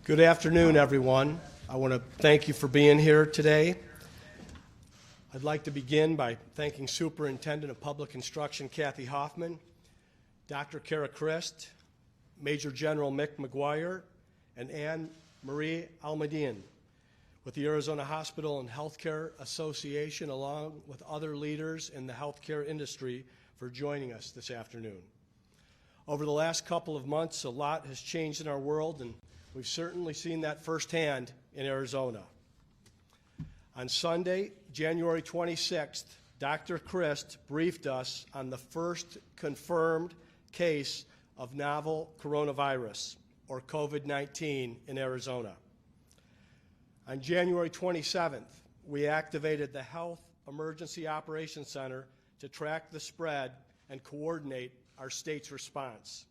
Good afternoon, everyone. I want to thank you for being here today. I'd like to begin by thanking Superintendent of Public Instruction Kathy Hoffman, Dr. Cara, Major General McGuire, and Anne Marie Almadian with the Arizona Hospital and Healthcare Association, along with other leaders in the healthcare industry, for joining us this afternoon. Over the last couple of months, a lot has changed in our world, and we've certainly seen that firsthand in Arizona. On Sunday, January 26th, Dr. Christ briefed us on the first confirmed case of novel coronavirus, or COVID-19, in Arizona. On January 27th, we activated the Health Emergency Operations Center to track the spread and coordinate our state's response.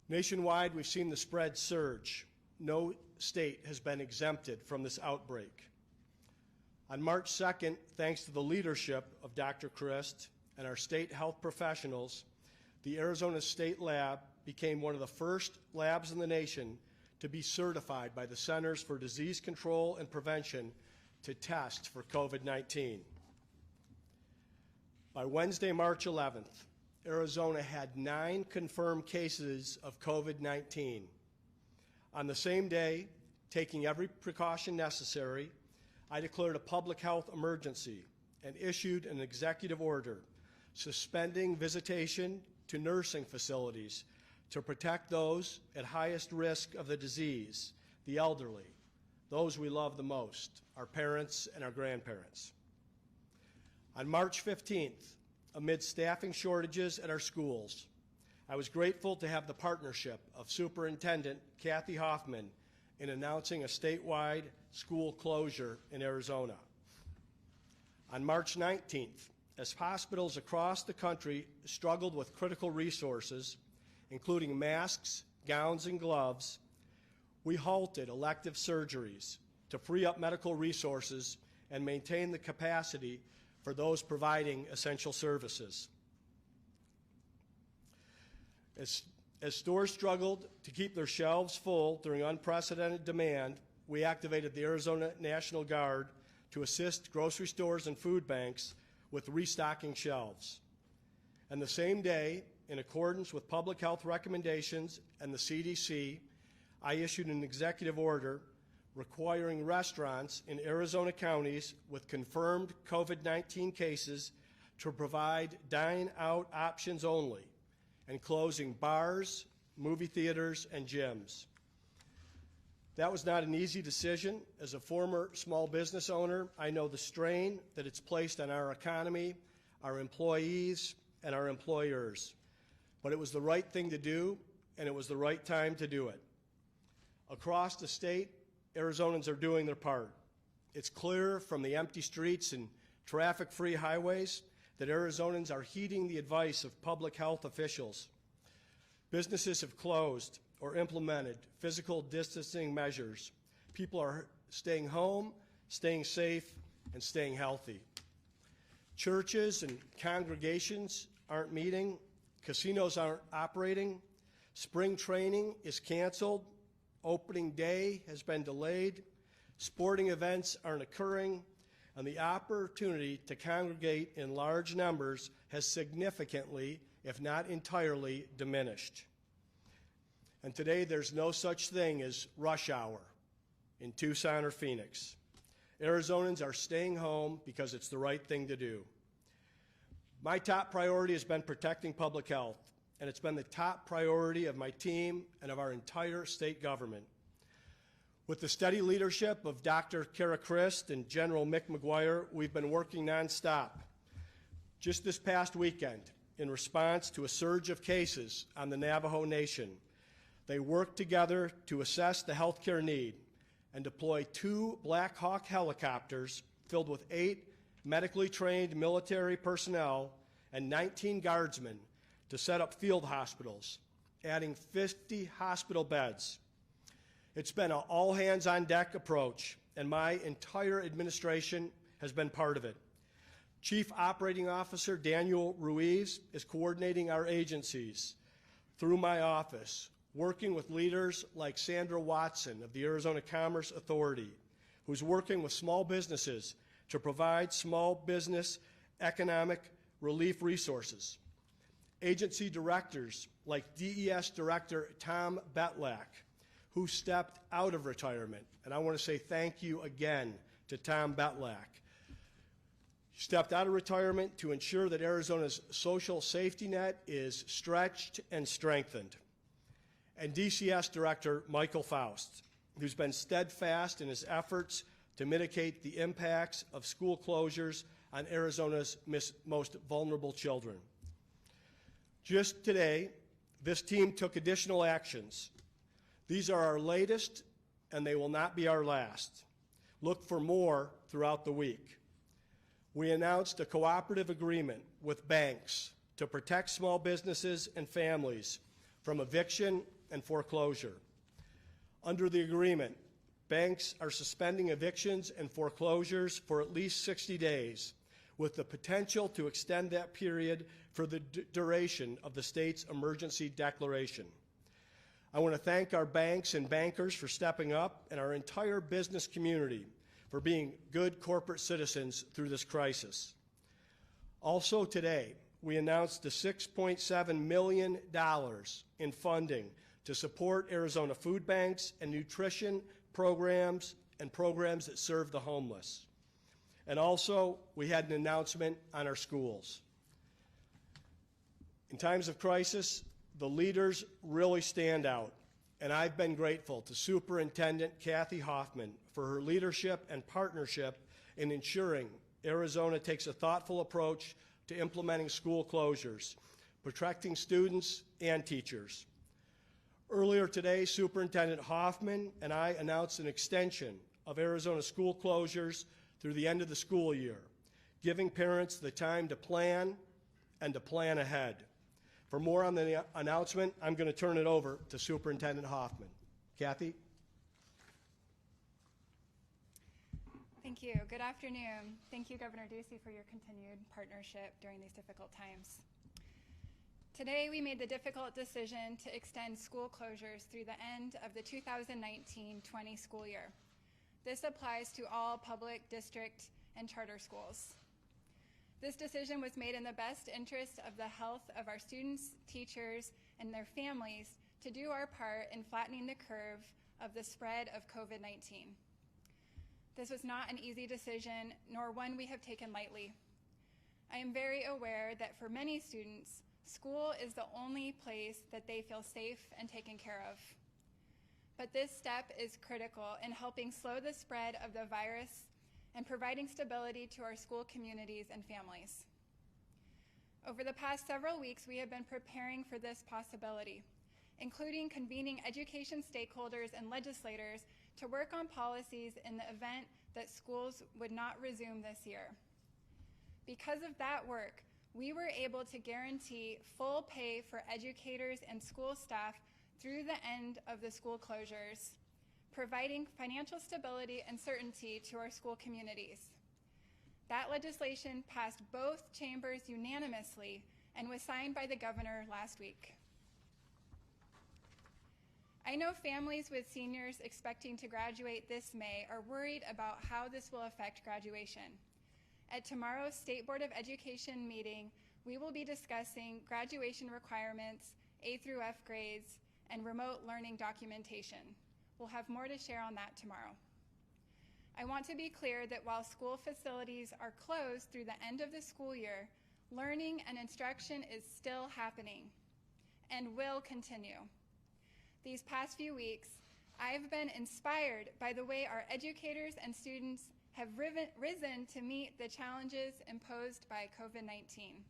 Nationwide, we've seen the spread surge. No state has been exempted from this outbreak. On March 2nd, thanks to the leadership of Dr. Christ and our state health professionals, the Arizona State Lab became one of the first labs in the nation to be certified by the Centers for Disease Control and Prevention to test for COVID-19. By Wednesday, March 11th, Arizona had 9 confirmed cases of COVID-19. On the same day, taking every precaution necessary, I declared a public health emergency and issued an executive order suspending visitation to nursing facilities to protect those at highest risk of the disease, the elderly, those we love the most, our parents and our grandparents. On March 15th, amid staffing shortages at our schools, I was grateful to have the partnership of Superintendent Kathy Hoffman in announcing a statewide school closure in Arizona. On March 19th, as hospitals across the country struggled with critical resources, including masks, gowns, and gloves, we halted elective surgeries to free up medical resources and maintain the capacity for those providing essential services. As stores struggled to keep their shelves full during unprecedented demand, we activated the Arizona National Guard to assist grocery stores and food banks with restocking shelves. And the same day, in accordance with public health recommendations and the CDC, I issued an executive order requiring restaurants in Arizona counties with confirmed COVID-19 cases to provide dine-out options only, and closing bars, movie theaters, and gyms. That was not an easy decision. As a former small business owner, I know the strain that it's placed on our economy, our employees, and our employers. But it was the right thing to do, and it was the right time to do it. Across the state, Arizonans are doing their part. It's clear from the empty streets and traffic-free highways that Arizonans are heeding the advice of public health officials. Businesses have closed or implemented physical distancing measures. People are staying home, staying safe, and staying healthy. Churches and congregations aren't meeting. Casinos aren't operating. Spring training is canceled. Opening day has been delayed, sporting events aren't occurring, and the opportunity to congregate in large numbers has significantly, if not entirely, diminished. And today there's no such thing as rush hour in Tucson or Phoenix. Arizonans are staying home because it's the right thing to do. My top priority has been protecting public health, and it's been the top priority of my team and of our entire state government. With the steady leadership of Dr. Cara and General McGuire, we've been working nonstop. Just this past weekend, in response to a surge of cases on the Navajo Nation, they worked together to assess the healthcare need and deploy 2 Black Hawk helicopters filled with 8 medically trained military personnel and 19 guardsmen to set up field hospitals, adding 50 hospital beds. It's been an all-hands-on-deck approach, and my entire administration has been part of it. Chief Operating Officer Daniel Ruiz is coordinating our agencies through my office, working with leaders like Sandra Watson of the Arizona Commerce Authority, who's working with small businesses to provide small business economic relief resources. Agency directors like DES Director Tom Betlak, who stepped out of retirement. And I want to say thank you again to Tom Betlak. He stepped out of retirement to ensure that Arizona's social safety net is stretched and strengthened. And DCS Director Michael Faust, who's been steadfast in his efforts to mitigate the impacts of school closures on Arizona's most vulnerable children. Just today, this team took additional actions. These are our latest, and they will not be our last. Look for more throughout the week. We announced a cooperative agreement with banks to protect small businesses and families from eviction and foreclosure. Under the agreement, banks are suspending evictions and foreclosures for at least 60 days, with the potential to extend that period for the duration of the state's emergency declaration. I want to thank our banks and bankers for stepping up and our entire business community for being good corporate citizens through this crisis. Also today, we announced the $6.7 million in funding to support Arizona food banks and nutrition programs and programs that serve the homeless. And also, we had an announcement on our schools. In times of crisis, the leaders really stand out, and I've been grateful to Superintendent Kathy Hoffman for her leadership and partnership in ensuring Arizona takes a thoughtful approach to implementing school closures, protecting students and teachers. Earlier today, Superintendent Hoffman and I announced an extension of Arizona school closures through the end of the school year, giving parents the time to plan and to plan ahead. For more on the announcement, I'm going to turn it over to Superintendent Hoffman. Kathy? Thank you. Good afternoon. Thank you, Governor Ducey, for your continued partnership during these difficult times. Today, we made the difficult decision to extend school closures through the end of the 2019-20 school year. This applies to all public, district, and charter schools. This decision was made in the best interest of the health of our students, teachers, and their families to do our part in flattening the curve of the spread of COVID-19. This was not an easy decision, nor one we have taken lightly. I am very aware that for many students, school is the only place that they feel safe and taken care of. But this step is critical in helping slow the spread of the virus and providing stability to our school communities and families. Over the past several weeks, we have been preparing for this possibility, including convening education stakeholders and legislators to work on policies in the event that schools would not resume this year. Because of that work, we were able to guarantee full pay for educators and school staff through the end of the school closures, providing financial stability and certainty to our school communities. That legislation passed both chambers unanimously and was signed by the governor last week. I know families with seniors expecting to graduate this May are worried about how this will affect graduation. At tomorrow's State Board of Education meeting, we will be discussing graduation requirements, A through F grades, and remote learning documentation. We'll have more to share on that tomorrow. I want to be clear that while school facilities are closed through the end of the school year, learning and instruction is still happening and will continue. These past few weeks, I've been inspired by the way our educators and students have risen to meet the challenges imposed by COVID-19.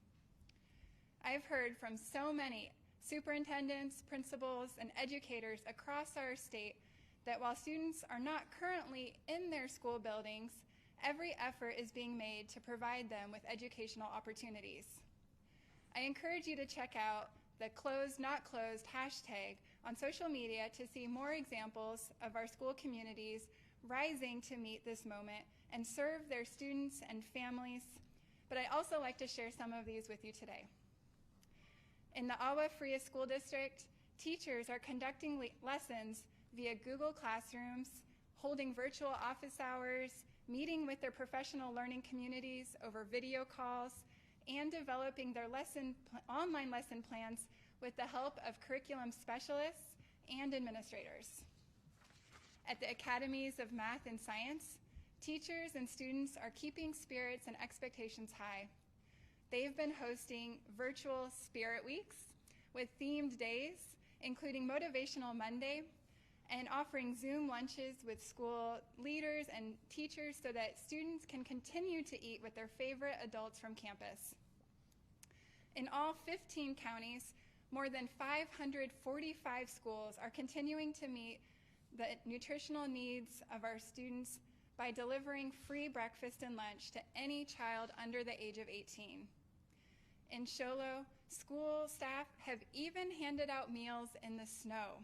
I've heard from so many superintendents, principals, and educators across our state that while students are not currently in their school buildings, every effort is being made to provide them with educational opportunities. I encourage you to check out the Closed Not Closed hashtag on social media to see more examples of our school communities rising to meet this moment and serve their students and families, but I'd also like to share some of these with you today. In the Agua Fria School District, Teachers are conducting lessons via Google Classrooms, holding virtual office hours, meeting with their professional learning communities over video calls, and developing their online lesson plans with the help of curriculum specialists and administrators. At the Academies of Math and Science, teachers and students are keeping spirits and expectations high. They've been hosting virtual Spirit Weeks with themed days, including Motivational Monday, and offering Zoom lunches with school leaders and teachers so that students can continue to eat with their favorite adults from campus. In all 15 counties, more than 545 schools are continuing to meet the nutritional needs of our students by delivering free breakfast and lunch to any child under the age of 18. In Show Low, school staff have even handed out meals in the snow.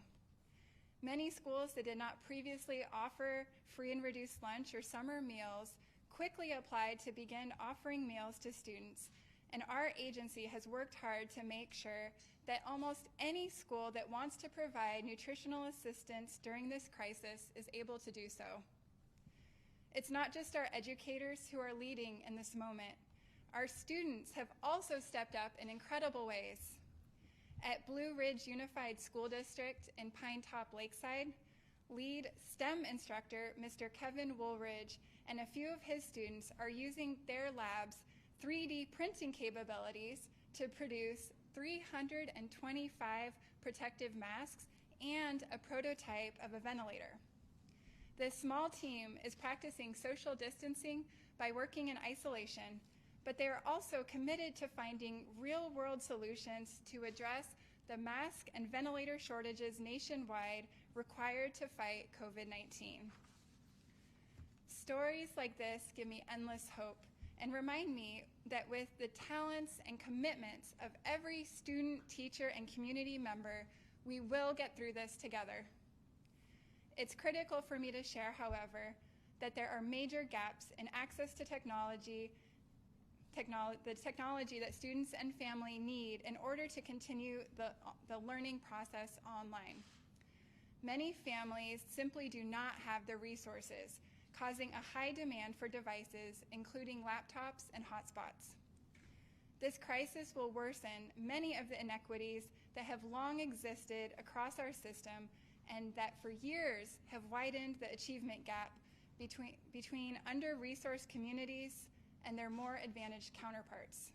Many schools that did not previously offer free and reduced lunch or summer meals quickly applied to begin offering meals to students, and our agency has worked hard to make sure that almost any school that wants to provide nutritional assistance during this crisis is able to do so. It's not just our educators who are leading in this moment. Our students have also stepped up in incredible ways. At Blue Ridge Unified School District in Pine Top Lakeside, lead STEM instructor Mr. Kevin Woolridge and a few of his students are using their lab's 3D printing capabilities to produce 325 protective masks and a prototype of a ventilator. This small team is practicing social distancing by working in isolation, but they are also committed to finding real-world solutions to address the mask and ventilator shortages nationwide required to fight COVID-19. Stories like this give me endless hope and remind me that with the talents and commitments of every student, teacher, and community member, we will get through this together. It's critical for me to share, however, that there are major gaps in access to technology that students and family need in order to continue the learning process online. Many families simply do not have the resources, causing a high demand for devices, including laptops and hotspots. This crisis will worsen many of the inequities that have long existed across our system and that for years have widened the achievement gap between under-resourced communities and their more advantaged counterparts.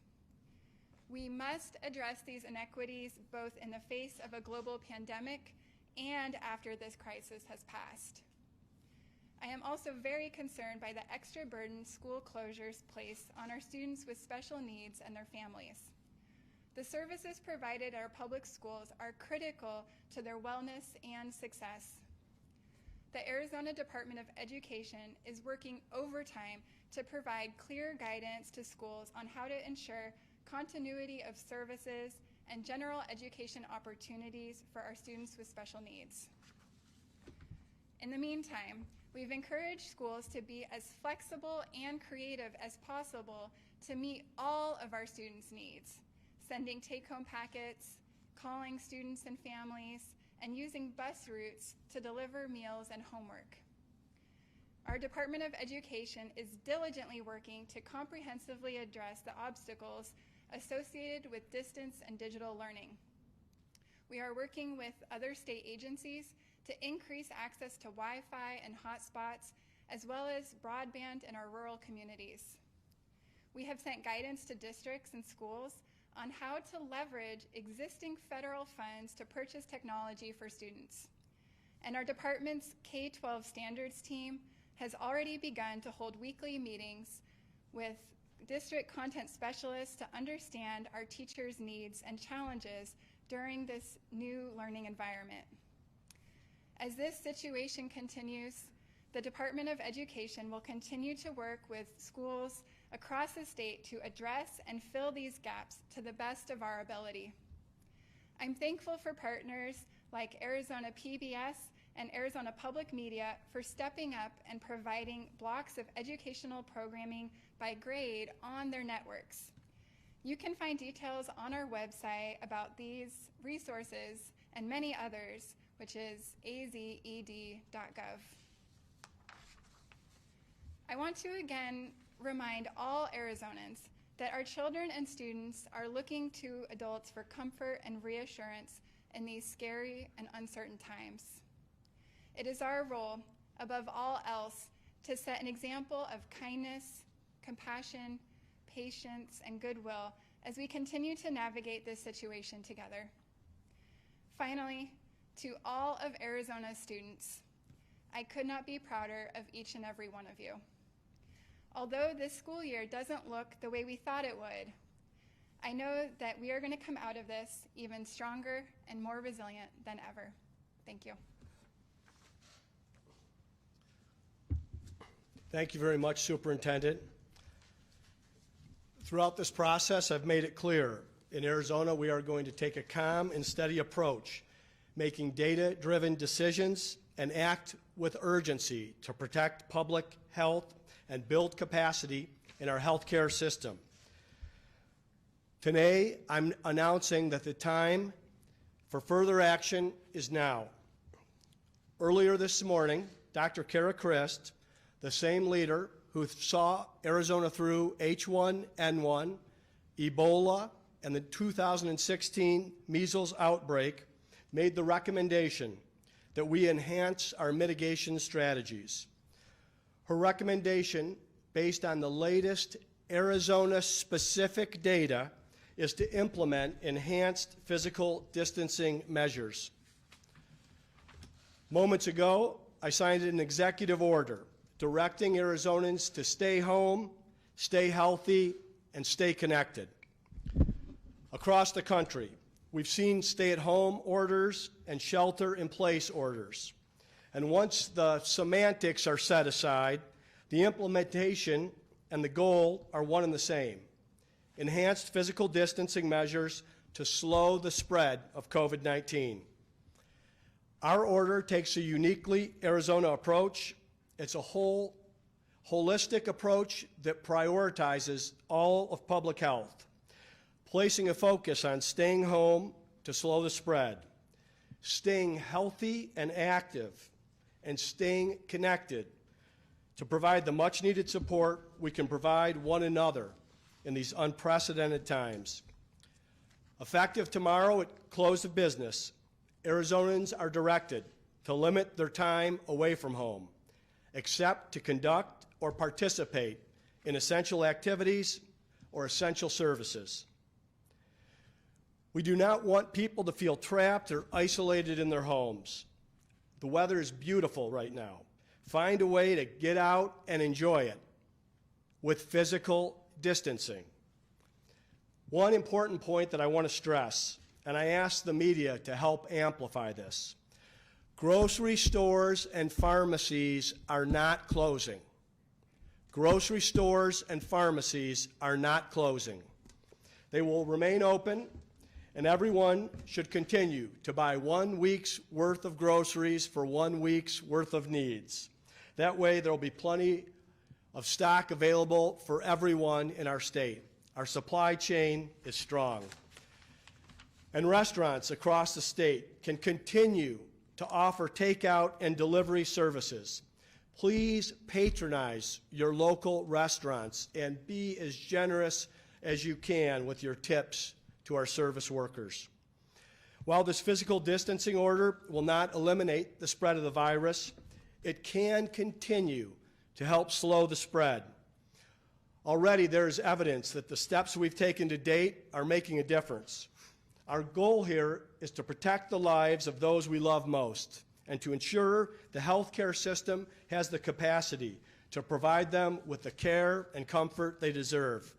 We must address these inequities both in the face of a global pandemic and after this crisis has passed. I am also very concerned by the extra burden school closures place on our students with special needs and their families. The services provided at our public schools are critical to their wellness and success. The Arizona Department of Education is working overtime to provide clear guidance to schools on how to ensure continuity of services and general education opportunities for our students with special needs. In the meantime, we've encouraged schools to be as flexible and creative as possible to meet all of our students' needs, sending take-home packets, calling students and families, and using bus routes to deliver meals and homework. Our Department of Education is diligently working to comprehensively address the obstacles associated with distance and digital learning. We are working with other state agencies to increase access to Wi-Fi and hotspots, as well as broadband in our rural communities. We have sent guidance to districts and schools on how to leverage existing federal funds to purchase technology for students. And our department's K-12 standards team has already begun to hold weekly meetings with district content specialists to understand our teachers' needs and challenges during this new learning environment. As this situation continues, the Department of Education will continue to work with schools across the state to address and fill these gaps to the best of our ability. I'm thankful for partners like Arizona PBS and Arizona Public Media for stepping up and providing blocks of educational programming by grade on their networks. You can find details on our website about these resources and many others, which is azed.gov. I want to again remind all Arizonans that our children and students are looking to adults for comfort and reassurance in these scary and uncertain times. It is our role, above all else, to set an example of kindness, compassion, patience, and goodwill as we continue to navigate this situation together. Finally, to all of Arizona's students, I could not be prouder of each and every one of you. Although this school year doesn't look the way we thought it would, I know that we are going to come out of this even stronger and more resilient than ever. Thank you. Thank you very much, Superintendent. Throughout this process, I've made it clear, in Arizona, we are going to take a calm and steady approach, making data-driven decisions and act with urgency to protect public health and build capacity in our healthcare system. Today, I'm announcing that the time for further action is now. Earlier this morning, Dr. Cara, the same leader who saw Arizona through H1N1, Ebola, and the 2016 measles outbreak, made the recommendation that we enhance our mitigation strategies. Her recommendation, based on the latest Arizona-specific data, is to implement enhanced physical distancing measures. Moments ago, I signed an executive order directing Arizonans to stay home, stay healthy, and stay connected. Across the country, we've seen stay-at-home orders and shelter-in-place orders. And once the semantics are set aside, the implementation and the goal are one and the same: enhanced physical distancing measures to slow the spread of COVID-19. Our order takes a uniquely Arizona approach. It's a holistic approach that prioritizes all of public health, placing a focus on staying home to slow the spread, staying healthy and active, and staying connected to provide the much-needed support we can provide one another in these unprecedented times. Effective tomorrow at close of business, Arizonans are directed to limit their time away from home, except to conduct or participate in essential activities or essential services. We do not want people to feel trapped or isolated in their homes. The weather is beautiful right now. Find a way to get out and enjoy it with physical distancing. One important point that I want to stress, and I ask the media to help amplify this: grocery stores and pharmacies are not closing. Grocery stores and pharmacies are not closing. They will remain open, and everyone should continue to buy 1 week's worth of groceries for 1 week's worth of needs. That way, there will be plenty of stock available for everyone in our state. Our supply chain is strong. And restaurants across the state can continue to offer takeout and delivery services. Please patronize your local restaurants and be as generous as you can with your tips to our service workers. While this physical distancing order will not eliminate the spread of the virus, it can continue to help slow the spread. Already there is evidence that the steps we've taken to date are making a difference. Our goal here is to protect the lives of those we love most and to ensure the healthcare system has the capacity to provide them with the care and comfort they deserve.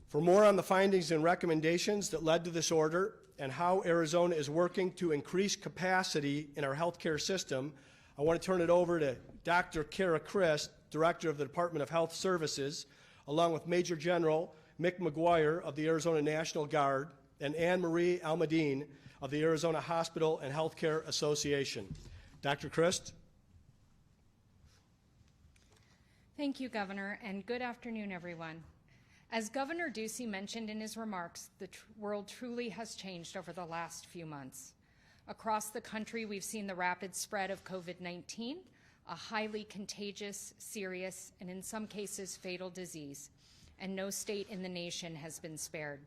For more on the findings and recommendations that led to this order and how Arizona is working to increase capacity in our healthcare system, I want to turn it over to Dr. Cara, Director of the Department of Health Services, along with Major General McGuire of the Arizona National Guard and Anne Marie Almadine of the Arizona Hospital and Healthcare Association. Dr. Christ. Thank you, Governor, and good afternoon, everyone. As Governor Ducey mentioned in his remarks, the world truly has changed over the last few months. Across the country, we've seen the rapid spread of COVID-19, a highly contagious, serious, and in some cases fatal disease, and no state in the nation has been spared.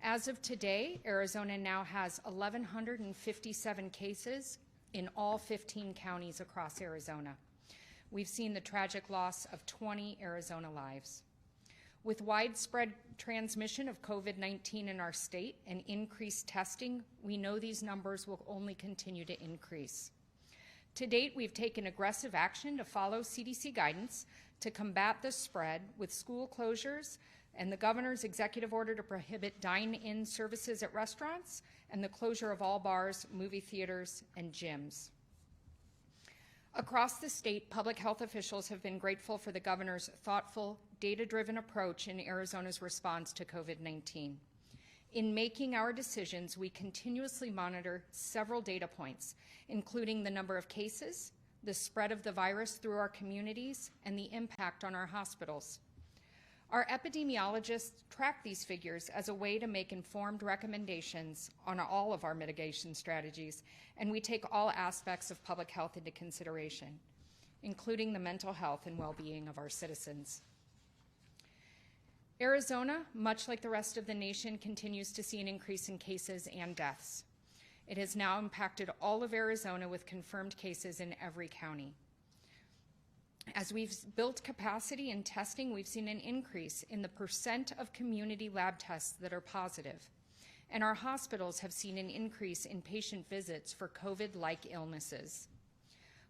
As of today, Arizona now has 1,157 cases in all 15 counties across Arizona. We've seen the tragic loss of 20 Arizona lives. With widespread transmission of COVID-19 in our state and increased testing, we know these numbers will only continue to increase. To date, we've taken aggressive action to follow CDC guidance to combat the spread with school closures and the governor's executive order to prohibit dine-in services at restaurants and the closure of all bars, movie theaters, and gyms. Across the state, public health officials have been grateful for the governor's thoughtful, data-driven approach in Arizona's response to COVID-19. In making our decisions, we continuously monitor several data points, including the number of cases, the spread of the virus through our communities, and the impact on our hospitals. Our epidemiologists track these figures as a way to make informed recommendations on all of our mitigation strategies, and we take all aspects of public health into consideration, including the mental health and well-being of our citizens. Arizona, much like the rest of the nation, continues to see an increase in cases and deaths. It has now impacted all of Arizona with confirmed cases in every county. As we've built capacity in testing, we've seen an increase in the percent of community lab tests that are positive. And our hospitals have seen an increase in patient visits for COVID-like illnesses.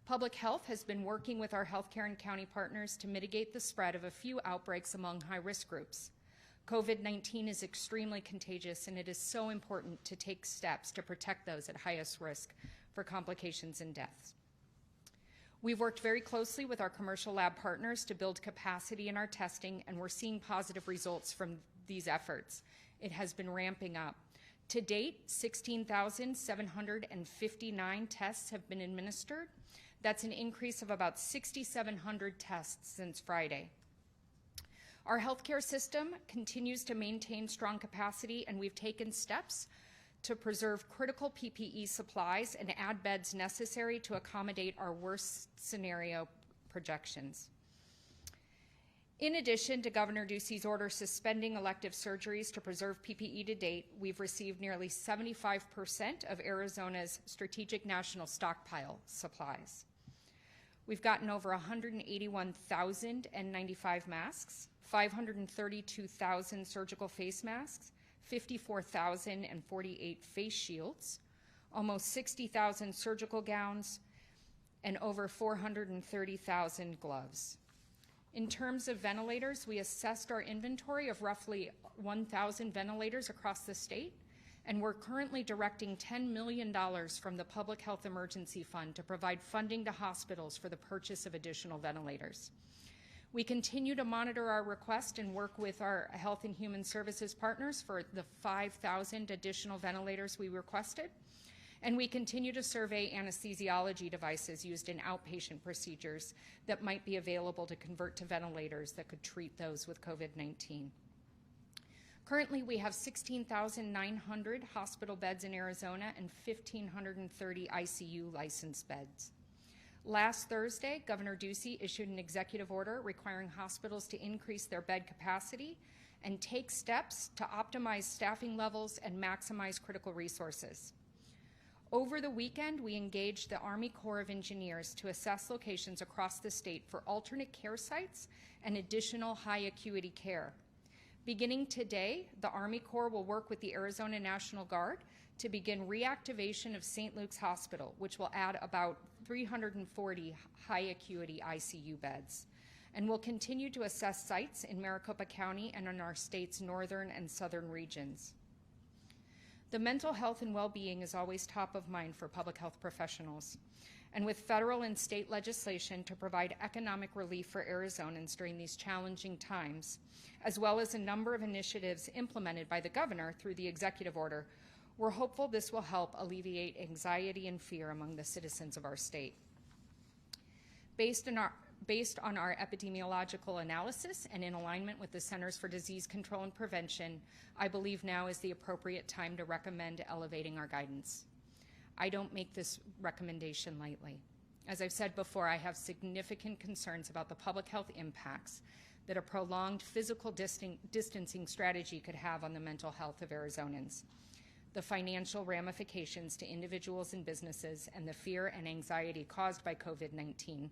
Public Health has been working with our healthcare and county partners to mitigate the spread of a few outbreaks among high-risk groups. COVID-19 is extremely contagious, and it is so important to take steps to protect those at highest risk for complications and deaths. We've worked very closely with our commercial lab partners to build capacity in our testing, and we're seeing positive results from these efforts. It has been ramping up. To date, 16,759 tests have been administered. That's an increase of about 6,700 tests since Friday. Our healthcare system continues to maintain strong capacity, and we've taken steps to preserve critical PPE supplies and add beds necessary to accommodate our worst scenario projections. In addition to Governor Ducey's order suspending elective surgeries to preserve PPE to date, we've received nearly 75% of Arizona's strategic national stockpile supplies. We've gotten over 181,095 masks, 532,000 surgical face masks, 54,048 face shields, almost 60,000 surgical gowns, and over 430,000 gloves. In terms of ventilators, we assessed our inventory of roughly 1,000 ventilators across the state, and we're currently directing $10 million from the Public Health Emergency Fund to provide funding to hospitals for the purchase of additional ventilators. We continue to monitor our request and work with our Health and Human Services partners for the 5,000 additional ventilators we requested. And we continue to survey anesthesiology devices used in outpatient procedures that might be available to convert to ventilators that could treat those with COVID-19. Currently, we have 16,900 hospital beds in Arizona and 1,530 ICU licensed beds. Last Thursday, Governor Ducey issued an executive order requiring hospitals to increase their bed capacity and take steps to optimize staffing levels and maximize critical resources. Over the weekend, we engaged the Army Corps of Engineers to assess locations across the state for alternate care sites and additional high acuity care. Beginning today, the Army Corps will work with the Arizona National Guard to begin reactivation of St. Luke's Hospital, which will add about 340 high acuity ICU beds. And we'll continue to assess sites in Maricopa County and in our state's northern and southern regions. The mental health and well-being is always top of mind for public health professionals. And with federal and state legislation to provide economic relief for Arizonans during these challenging times, as well as a number of initiatives implemented by the governor through the executive order, we're hopeful this will help alleviate anxiety and fear among the citizens of our state. Based on our epidemiological analysis and in alignment with the Centers for Disease Control and Prevention, I believe now is the appropriate time to recommend elevating our guidance. I don't make this recommendation lightly. As I've said before, I have significant concerns about the public health impacts that a prolonged physical distancing strategy could have on the mental health of Arizonans, the financial ramifications to individuals and businesses, and the fear and anxiety caused by COVID-19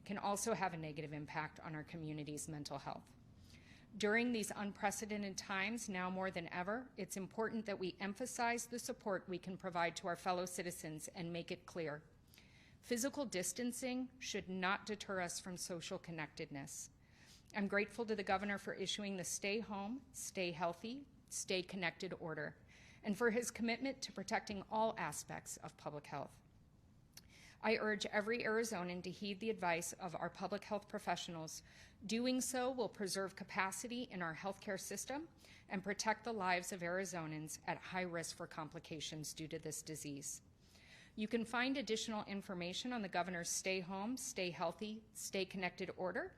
can also have a negative impact on our community's mental health. During these unprecedented times, now more than ever, it's important that we emphasize the support we can provide to our fellow citizens and make it clear. Physical distancing should not deter us from social connectedness. I'm grateful to the governor for issuing the Stay Home, Stay Healthy, Stay Connected order, and for his commitment to protecting all aspects of public health. I urge every Arizonan to heed the advice of our public health professionals. Doing so will preserve capacity in our healthcare system and protect the lives of Arizonans at high risk for complications due to this disease. You can find additional information on the governor's Stay Home, Stay Healthy, Stay Connected order,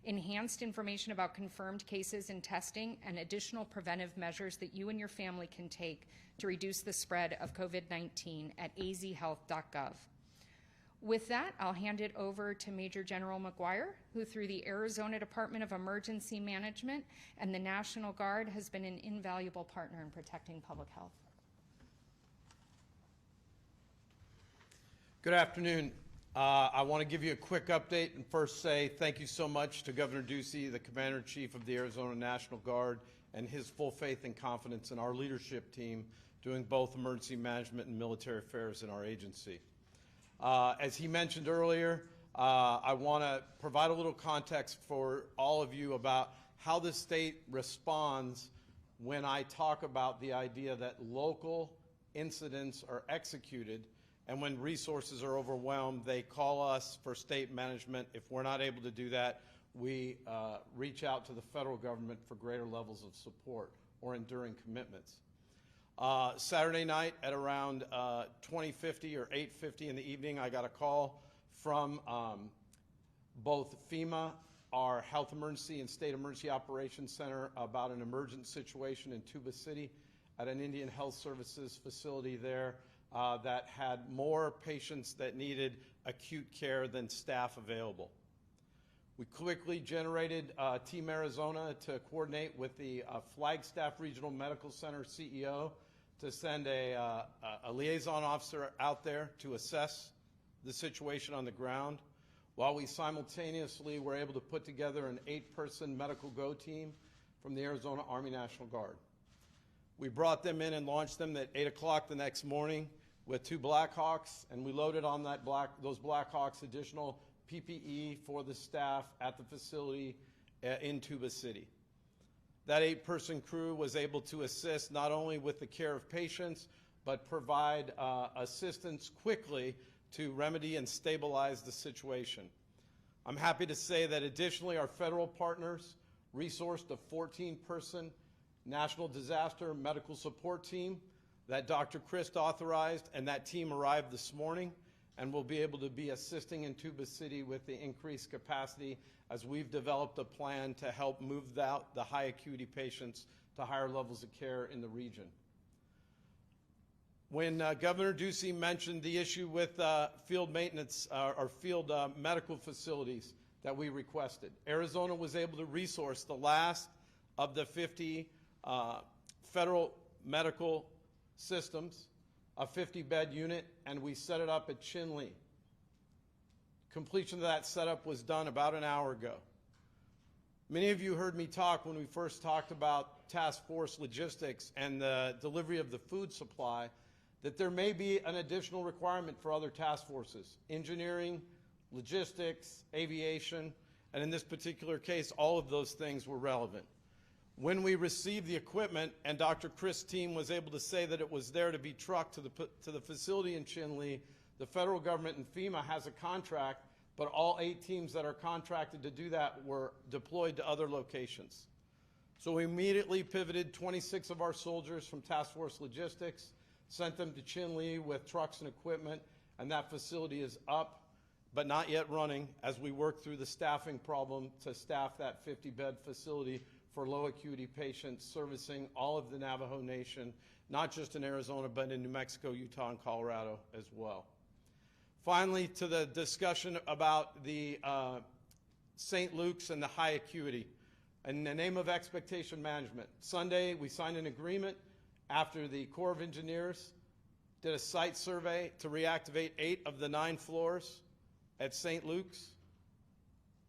enhanced information about confirmed cases and testing, and additional preventive measures that you and your family can take to reduce the spread of COVID-19 at azhealth.gov. With that, I'll hand it over to Major General McGuire, who through the Arizona Department of Emergency Management and the National Guard has been an invaluable partner in protecting public health. Good afternoon. I want to give you a quick update and first say thank you so much to Governor Ducey, the Commander-in-Chief of the Arizona National Guard, and his full faith and confidence in our leadership team doing both emergency management and military affairs in our agency. As he mentioned earlier, I want to provide a little context for all of you about how the state responds when I talk about the idea that local incidents are executed, and when resources are overwhelmed, they call us for state management. If we're not able to do that, we reach out to the federal government for greater levels of support or enduring commitments. Saturday night at around 20:50 or 8:50 in the evening, I got a call from both FEMA, our Health Emergency and State Emergency Operations Center, about an emergent situation in Tuba City at an Indian Health Services facility there that had more patients that needed acute care than staff available. We quickly generated Team Arizona to coordinate with the Flagstaff Regional Medical Center CEO to send a liaison officer out there to assess the situation on the ground, while we simultaneously were able to put together an 8-person medical go team from the Arizona Army National Guard. We brought them in and launched them at 8 o'clock the next morning with 2 Blackhawks, and we loaded on those Blackhawks additional PPE for the staff at the facility in Tuba City. That 8-person crew was able to assist not only with the care of patients, but provide assistance quickly to remedy and stabilize the situation. I'm happy to say that additionally our federal partners resourced a 14-person National Disaster Medical Support Team that Dr. Christ authorized, and that team arrived this morning and will be able to be assisting in Tuba City with the increased capacity as we've developed a plan to help move out the high acuity patients to higher levels of care in the region. When Governor Ducey mentioned the issue with field maintenance or field medical facilities that we requested, Arizona was able to resource the last of the 50 federal medical systems, a 50-bed unit, and we set it up at Chinle. Completion of that setup was done about an hour ago. Many of you heard me talk when we first talked about task force logistics and the delivery of the food supply, that there may be an additional requirement for other task forces, engineering, logistics, aviation, and in this particular case, all of those things were relevant. When we received the equipment and Dr. Chris's team was able to say that it was there to be trucked to the facility in Chinle, the federal government and FEMA has a contract, but all 8 teams that are contracted to do that were deployed to other locations. So we immediately pivoted 26 of our soldiers from Task Force Logistics, sent them to Chinle with trucks and equipment, and that facility is up, but not yet running as we work through the staffing problem to staff that 50-bed facility for low acuity patients servicing all of the Navajo Nation not just in Arizona, but in New Mexico, Utah, and Colorado as well. Finally, to the discussion about the St. Luke's and the high acuity. In the name of expectation management, Sunday we signed an agreement after the Corps of Engineers did a site survey to reactivate 8 of the 9 floors at St. Luke's.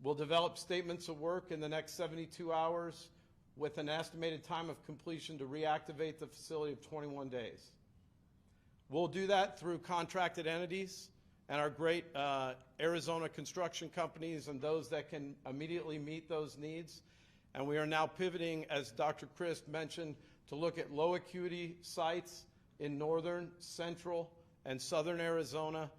We'll develop statements of work in the next 72 hours with an estimated time of completion to reactivate the facility of 21 days. We'll do that through contracted entities and our great Arizona construction companies and those that can immediately meet those needs. And we are now pivoting, as Dr. Christ mentioned, to look at low acuity sites in northern, central, and southern Arizona,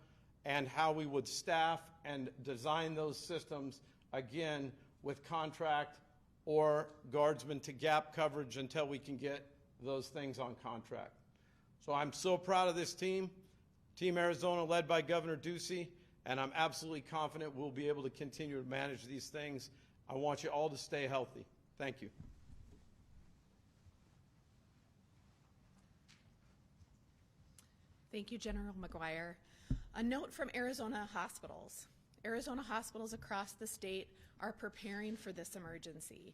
and how we would staff and design those systems, again, with contract or guardsmen to gap coverage until we can get those things on contract. So I'm so proud of this team, Team Arizona led by Governor Ducey, and I'm absolutely confident we'll be able to continue to manage these things. I want you all to stay healthy. Thank you. Thank you, General McGuire. A note from Arizona hospitals. Arizona hospitals across the state are preparing for this emergency.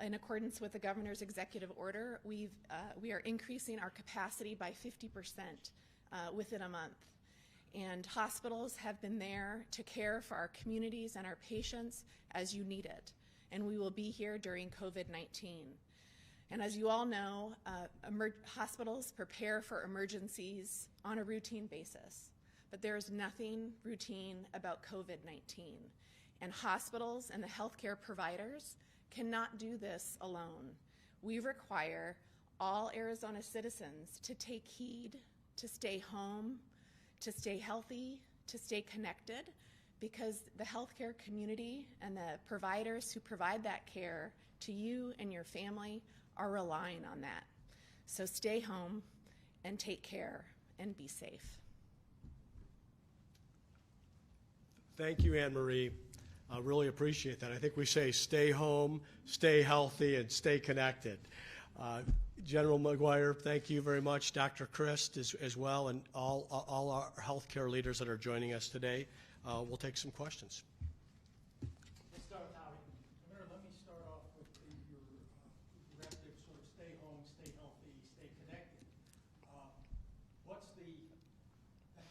In accordance with the governor's executive order, we are increasing our capacity by 50% within a month. And hospitals have been there to care for our communities and our patients as you need it. And we will be here during COVID-19. And as you all know, hospitals prepare for emergencies on a routine basis. But there is nothing routine about COVID-19. And hospitals and the healthcare providers cannot do this alone. We require all Arizona citizens to take heed, to stay home, to stay healthy, to stay connected, because the healthcare community and the providers who provide that care to you and your family are relying on that. So stay home and take care and be safe. Thank you, Anne Marie. I really appreciate that. I think we say stay home, stay healthy, and stay connected. General McGuire, thank you very much. Dr. Christ as well, and all our healthcare leaders that are joining us today. We'll take some questions. Let's start with Howie. Governor, let me start off with your directive, sort of stay home, stay healthy, stay connected. What's the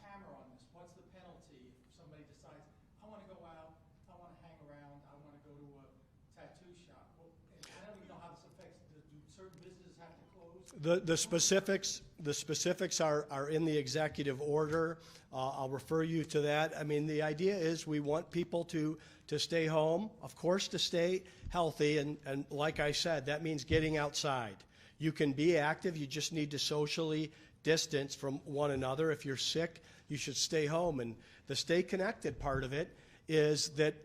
hammer on this? What's the penalty if somebody decides, I want to go out, I want to hang around, I want to go to a tattoo shop? Well, and I don't even know how this affects, do certain businesses have to close? The specifics are in the executive order. I'll refer you to that. I mean, the idea is we want people to stay home, of course, to stay healthy, and like I said, that means getting outside. You can be active, you just need to socially distance from one another. If you're sick, you should stay home. And the stay connected part of it is that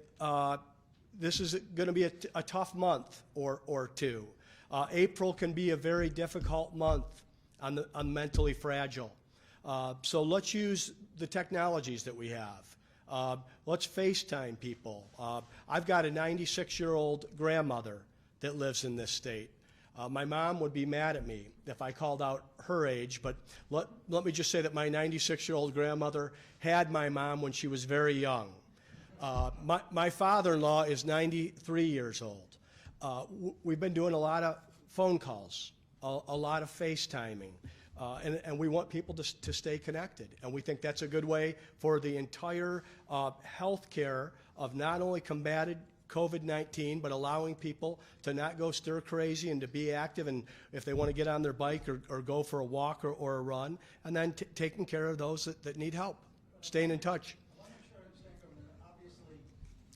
this is going to be a tough month or two. April can be a very difficult month on mentally fragile. So let's use the technologies that we have. Let's FaceTime people. I've got a 96-year-old grandmother that lives in this state. My mom would be mad at me if I called out her age, but let me just say that my 96-year-old grandmother had my mom when she was very young. My father-in-law is 93 years old. We've been doing a lot of phone calls, a lot of FaceTiming, and we want people to stay connected. And we think that's a good way for the entire health care of not only combating COVID-19, but allowing people to not go stir crazy and to be active, and if they want to get on their bike or go for a walk or a run, and then taking care of those that need help, staying in touch. I want to make sure I understand, Governor. Obviously,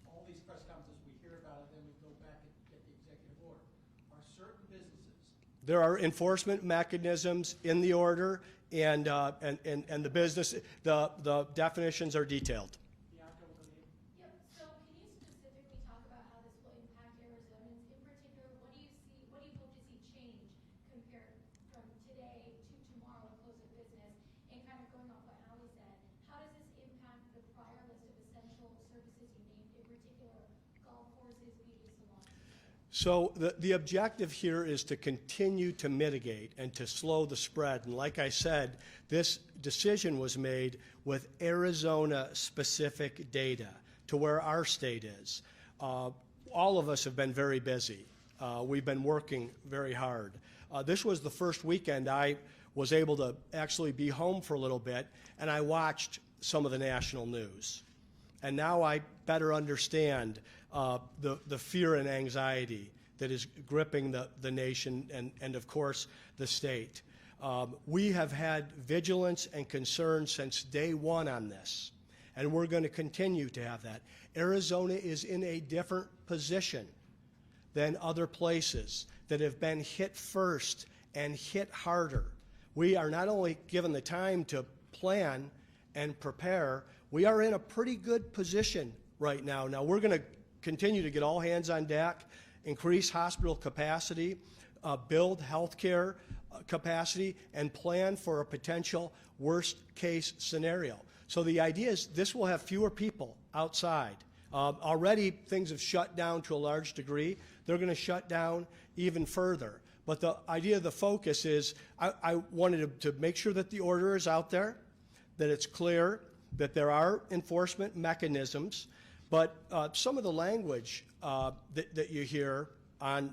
all these press conferences, we hear about it, then we go back and get the executive order. Are certain businesses? There are enforcement mechanisms in the order, and the business, the definitions are detailed. Bianca, we'll go to you. Yep. So can you specifically talk about how this will impact Arizonans? In particular, what do you hope to see change compared from today to tomorrow at close of business? And kind of going off what Howie said, how does this impact the prior list of essential services you named, in particular golf courses, beauty salons? So the objective here is to continue to mitigate and to slow the spread. And like I said, this decision was made with Arizona-specific data to where our state is. All of us have been very busy. We've been working very hard. This was the first weekend I was able to actually be home for a little bit, and I watched some of the national news. And now I better understand the fear and anxiety that is gripping the nation and of course, the state. We have had vigilance and concern since day one on this, and we're going to continue to have that. Arizona is in a different position than other places that have been hit first and hit harder. We are not only given the time to plan and prepare, we are in a pretty good position right now. Now, we're going to continue to get all hands on deck, increase hospital capacity, build healthcare capacity, and plan for a potential worst-case scenario. So the idea is this will have fewer people outside. Already, things have shut down to a large degree. They're going to shut down even further. But the idea of the focus is I wanted to make sure that the order is out there, that it's clear, that there are enforcement mechanisms, but some of the language that you hear on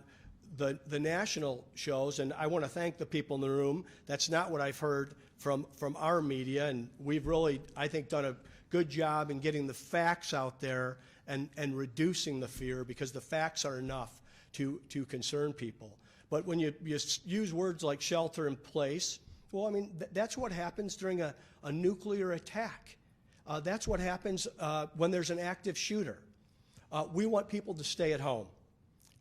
the national shows, and I want to thank the people in the room, that's not what I've heard from our media, and we've really, I think, done a good job in getting the facts out there and reducing the fear, because the facts are enough to concern people. But when you use words like shelter in place, well, I mean, that's what happens during a nuclear attack. That's what happens when there's an active shooter. We want people to stay at home.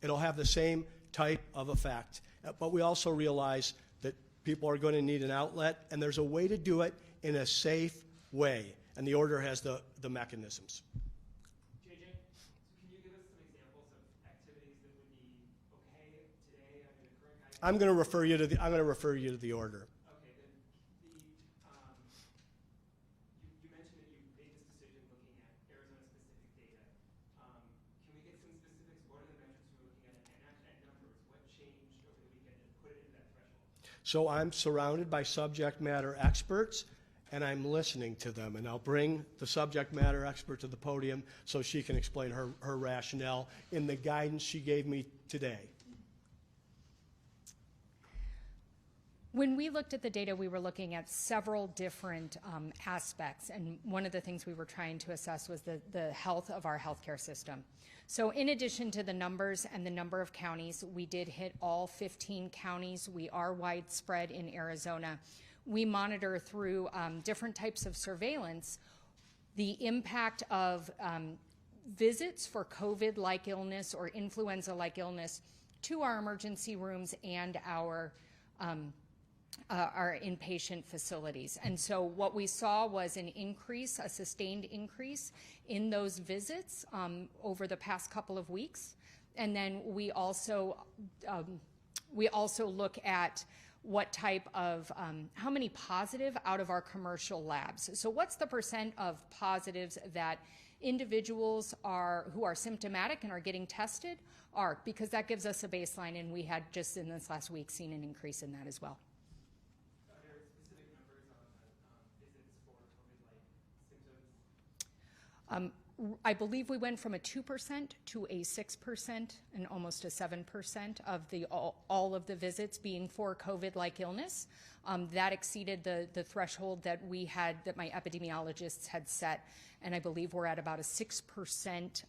It'll have the same type of effect. But we also realize that people are going to need an outlet, and there's a way to do it in a safe way, and the order has the mechanisms. JJ, can you give us some examples of activities that would be okay today under the current guidance? I'm going to refer you to the order. Okay, then you mentioned that you made this decision looking at Arizona-specific data. Can we get some specifics? What are the metrics we're looking at, and at numbers? What changed over the weekend to put it into that threshold? So I'm surrounded by subject matter experts, and I'm listening to them. And I'll bring the subject matter expert to the podium so she can explain her rationale in the guidance she gave me today. When we looked at the data, we were looking at several different aspects, and one of the things we were trying to assess was the health of our healthcare system. So in addition to the numbers and the number of counties, we did hit all 15 counties. We are widespread in Arizona. We monitor through different types of surveillance the impact of visits for COVID-like illness or influenza-like illness to our emergency rooms and our inpatient facilities. And so what we saw was an increase, a sustained increase in those visits over the past couple of weeks. And then we also look at what type of, how many positive out of our commercial labs. So what's the percent of positives that individuals who are symptomatic and are getting tested are, because that gives us a baseline, and we had just in this last week seen an increase in that as well. Are there specific numbers on visits for COVID-like symptoms? I believe we went from a 2% to a 6% and almost a 7% of all of the visits being for COVID-like illness. That exceeded the threshold that my epidemiologists had set, and I believe we're at about a 6%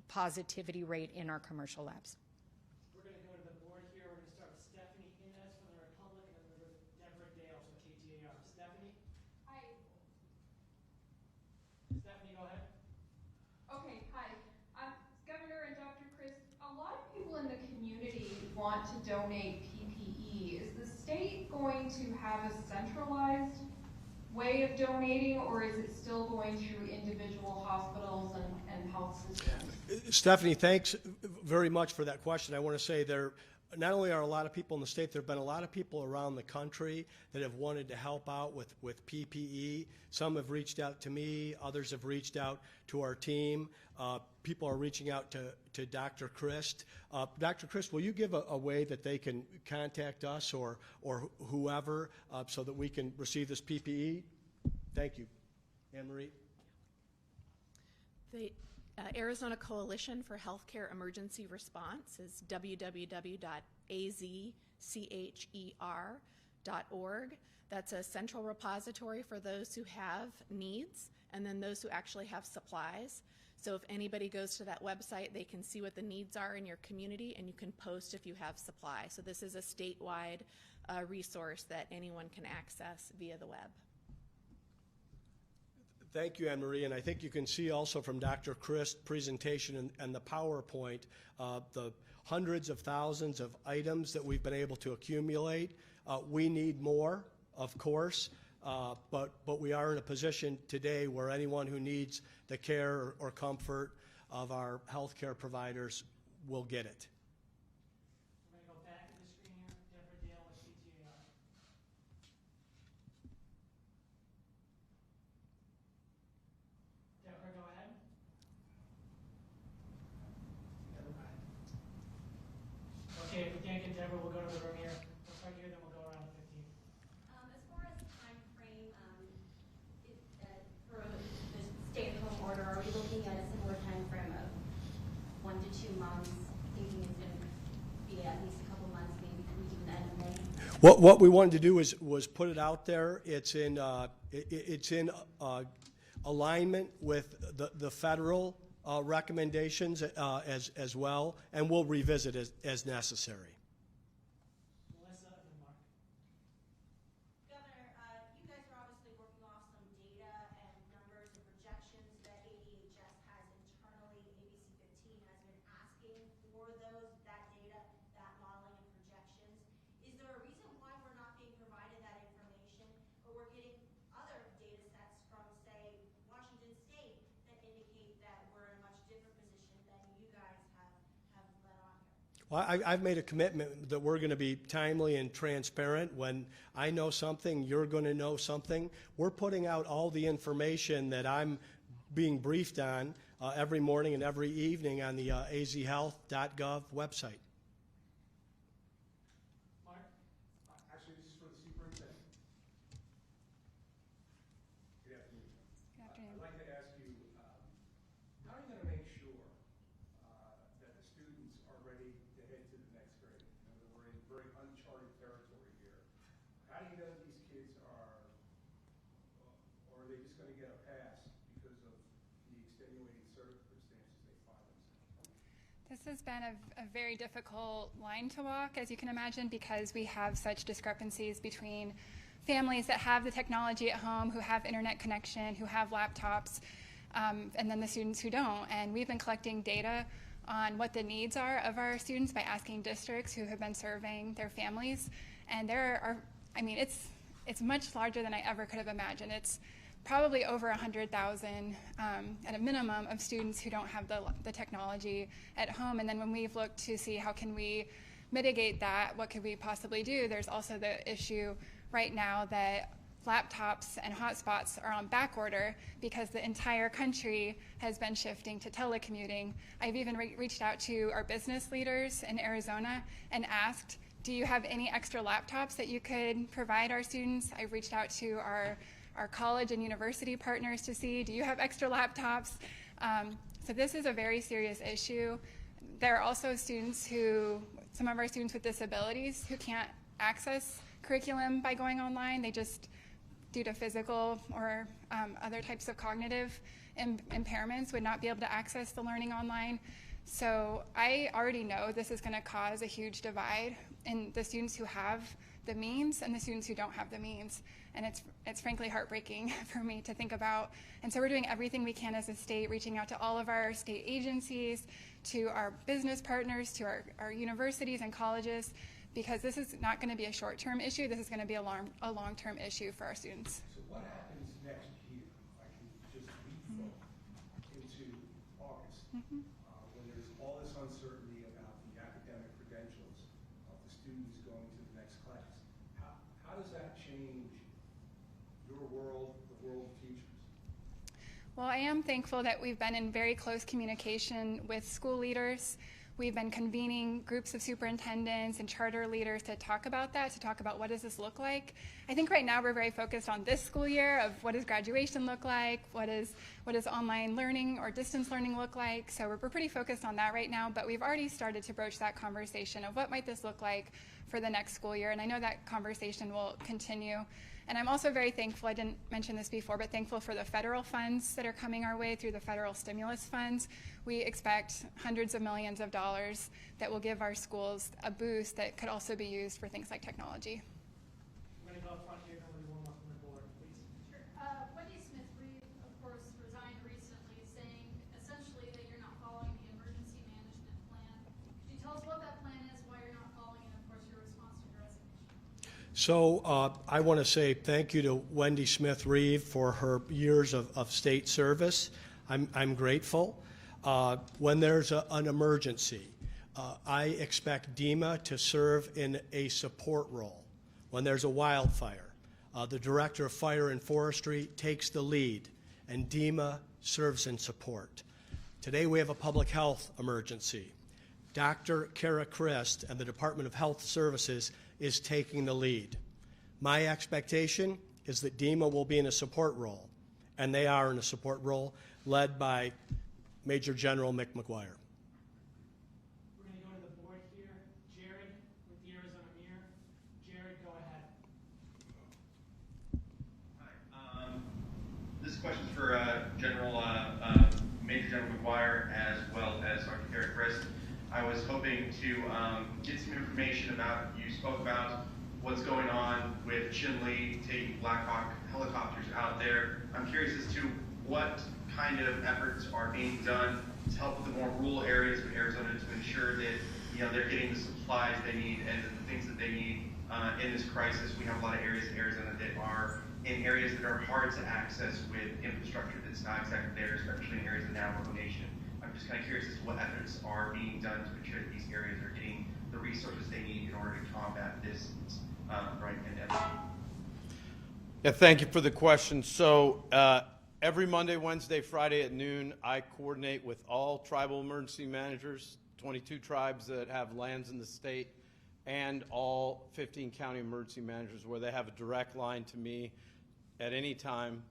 positivity rate in our commercial labs. We're going to go to the board here. We're going to start with Stephanie Inez from the Republic, and then we're going to Deborah Dale from KTAR. Stephanie? Hi. Stephanie, go ahead. Okay, hi. Governor and Dr. Chris, a lot of people in the community want to donate PPE. Is the state going to have a centralized way of donating, or is it still going through individual hospitals and health systems? Stephanie, thanks very much for that question. I want to say not only are a lot of people in the state, there have been a lot of people around the country that have wanted to help out with PPE. Some have reached out to me, others have reached out to our team. People are reaching out to Dr. Christ. Dr. Christ, will you give a way that they can contact us or whoever so that we can receive this PPE? Thank you. Anne-Marie? The Arizona Coalition for Healthcare Emergency Response is www.azcher.org. That's a central repository for those who have needs and then those who actually have supplies. So if anybody goes to that website, they can see what the needs are in your community, and you can post if you have supply. So this is a statewide resource that anyone can access via the web. Thank you, Anne-Marie, and I think you can see also from Dr. Christ's presentation and the PowerPoint the hundreds of thousands of items that we've been able to accumulate. We need more, of course, but we are in a position today where anyone who needs the care or comfort of our healthcare providers will get it. We're going to go back to the screen here. Deborah Dale with CTAR. Deborah, go ahead. Never mind. Okay, if we can't get Deborah, we'll go to the room here. We'll start here, then we'll go around to 15. As far as time frame, for the stay-at-home order, are we looking at a similar time frame of 1 to 2 months, thinking it's going to be at least a couple months, maybe even the end of May? What we wanted to do was put it out there. It's in alignment with the federal recommendations as well, and we'll revisit as necessary. Melissa and then Mark. Governor, you guys are obviously working off some data and numbers and projections that ADHS has internally. ABC 15 has been asking for that data, that modeling and projections. Is there a reason why we're not being provided that information, but we're getting other data sets from, say, Washington State that indicate that we're in a much different position than you guys have let on here? Well, I've made a commitment that we're going to be timely and transparent. When I know something, you're going to know something. We're putting out all the information that I'm being briefed on every morning and every evening on the azhealth.gov website. Mark? Actually, this is for the superintendent. Good afternoon. Good afternoon. I'd like to ask you, how are you going to make sure that the students are ready to head to the next grade? You know, we're in very uncharted territory here. How do you know that these kids are, or are they just going to get a pass because of the extenuating circumstances they find themselves? This has been a very difficult line to walk, as you can imagine, because we have such discrepancies between families that have the technology at home, who have internet connection, who have laptops, and then the students who don't. And we've been collecting data on what the needs are of our students by asking districts who have been surveying their families. And there are, I mean, it's much larger than I ever could have imagined. It's probably over 100,000 at a minimum of students who don't have the technology at home. And then when we've looked to see how can we mitigate that, what could we possibly do, there's also the issue right now that laptops and hotspots are on back order because the entire country has been shifting to telecommuting. I've even reached out to our business leaders in Arizona and asked, do you have any extra laptops that you could provide our students? I've reached out to our college and university partners to see, do you have extra laptops? So this is a very serious issue. There are also students some of our students with disabilities who can't access curriculum by going online. They just, due to physical or other types of cognitive impairments, would not be able to access the learning online. So I already know this is going to cause a huge divide in the students who have the means and the students who don't have the means. And it's frankly heartbreaking for me to think about. And so we're doing everything we can as a state, reaching out to all of our state agencies, to our business partners, to our universities and colleges, because this is not going to be a short-term issue. This is going to be a long-term issue for our students. So what happens next year? I can just leapfrog into August, when there's all this uncertainty about the academic credentials how does that change your world, the world of teachers? Well, I am thankful that we've been in very close communication with school leaders. We've been convening groups of superintendents and charter leaders to talk about that, to talk about what does this look like. I think right now we're very focused on this school year of what does graduation look like, what does online learning or distance learning look like. So we're pretty focused on that right now, but we've already started to broach that conversation of what might this look like for the next school year, and I know that conversation will continue. And I'm also very thankful, I didn't mention this before, but thankful for the federal funds that are coming our way through the federal stimulus funds. We expect hundreds of millions of dollars that will give our schools a boost that could also be used for things like technology. We're going to go up front here, number one up on the board, please. Sure. Wendy Smith-Reed, of course, resigned recently, saying essentially that you're not following the emergency management plan. Could you tell us what that plan is, why you're not following it, and of course your response to your resignation? So I want to say thank you to Wendy Smith-Reed for her years of state service. I'm grateful. When there's an emergency, I expect DEMA to serve in a support role. When there's a wildfire, the Director of Fire and Forestry takes the lead, and DEMA serves in support. Today we have a public health emergency. Dr. Cara and the Department of Health Services is taking the lead. My expectation is that DEMA will be in a support role, and they are in a support role led by Major General McGuire. We're going to go to the board here. Jared with the Arizona Mirror. Jared, go ahead. Hi. This question's for Major General McGuire as well as Dr. Cara. I was hoping to get some information about, you spoke about what's going on with Chinle taking Black Hawk helicopters out there. I'm curious as to what kind of efforts are being done to help with the more rural areas of Arizona to ensure that they're getting the supplies they need and the things that they need in this crisis. We have a lot of areas in Arizona that are in areas that are hard to access with infrastructure that's not exactly there, especially in areas of the Navajo Nation. I'm just kind of curious as to what efforts are being done to ensure that these areas are getting the resources they need in order to combat this growing pandemic. Yeah, thank you for the question. So every Monday, Wednesday, Friday at noon, I coordinate with all tribal emergency managers, 22 tribes that have lands in the state, and all 15 county emergency managers where they have a direct line to me at any time.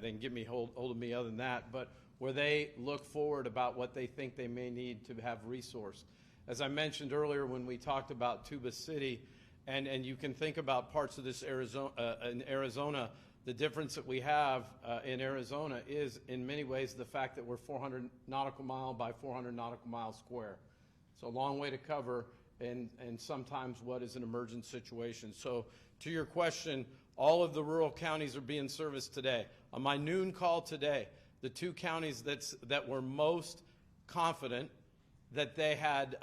They can get me hold of me other than that, but where they look forward about what they think they may need to have resource. As I mentioned earlier when we talked about Tuba City, and you can think about parts of this in Arizona, the difference that we have in Arizona is in many ways the fact that we're 400 nautical mile by 400 nautical mile square. It's a long way to cover and sometimes what is an emergent situation. So to your question, all of the rural counties are being serviced today. On my noon call today, the two counties that were most confident that they had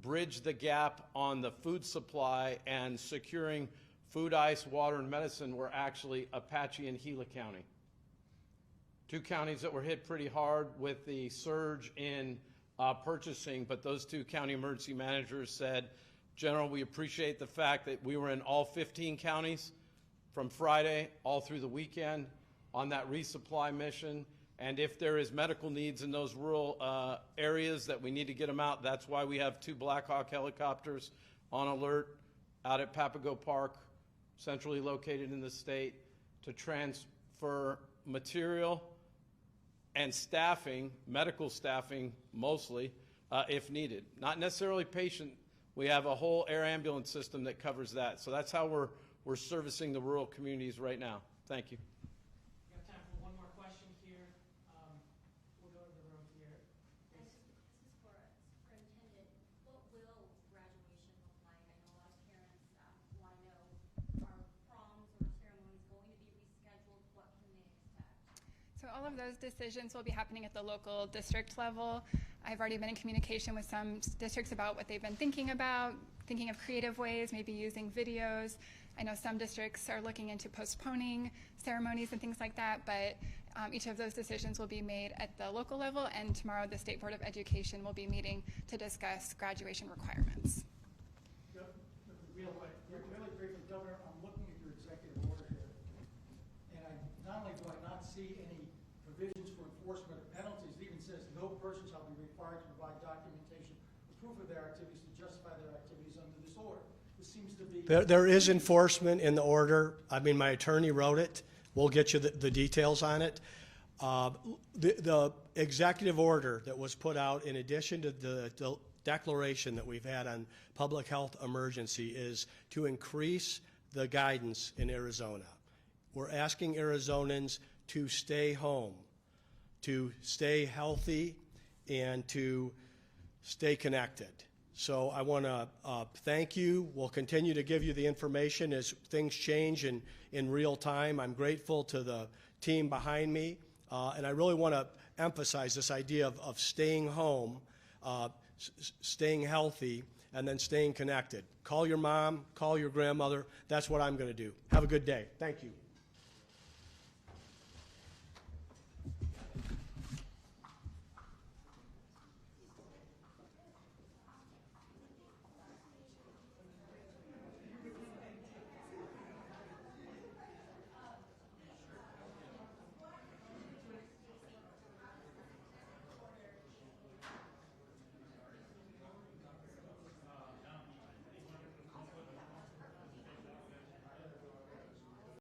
bridged the gap on the food supply and securing food, ice, water, and medicine were actually Apache and Gila County. Two counties that were hit pretty hard with the surge in purchasing, but those two county emergency managers said, General, we appreciate the fact that we were in all 15 counties from Friday all through the weekend on that resupply mission. And if there is medical needs in those rural areas that we need to get them out, that's why we have two Black Hawk helicopters on alert out at Papago Park, centrally located in the state, to transfer material and staffing, medical staffing mostly, if needed. Not necessarily patient. We have a whole air ambulance system that covers that. So that's how we're servicing the rural communities right now. Thank you. We have time for one more question here. We'll go to the room here. This is for Superintendent. What will graduation look like? I know a lot of parents want to know, are proms or ceremonies going to be rescheduled? What can they expect? So all of those decisions will be happening at the local district level. I've already been in communication with some districts about what they've been thinking about, thinking of creative ways, maybe using videos. I know some districts are looking into postponing ceremonies and things like that, but each of those decisions will be made at the local level, and tomorrow the State Board of Education will be meeting to discuss graduation requirements. Real quick, really briefly, Governor, I'm looking see any provisions for enforcement or penalties. It even says no person shall be required to provide documentation or proof of their activities to justify their activities under this order. This seems to be... There is enforcement in the order. I mean, my attorney wrote it. We'll get you the details on it. The executive order that was put out, in addition to the declaration that we've had on public health emergency, is to increase the guidance in Arizona. We're asking Arizonans to stay home, to stay healthy, and to stay connected. So I want to thank you. We'll continue to give you the information as things change in real time. I'm grateful to the team behind me, and I really want to emphasize this idea of staying home, staying healthy, and then staying connected. Call your mom, call your grandmother. That's what I'm going to do. Have a good day. Thank you.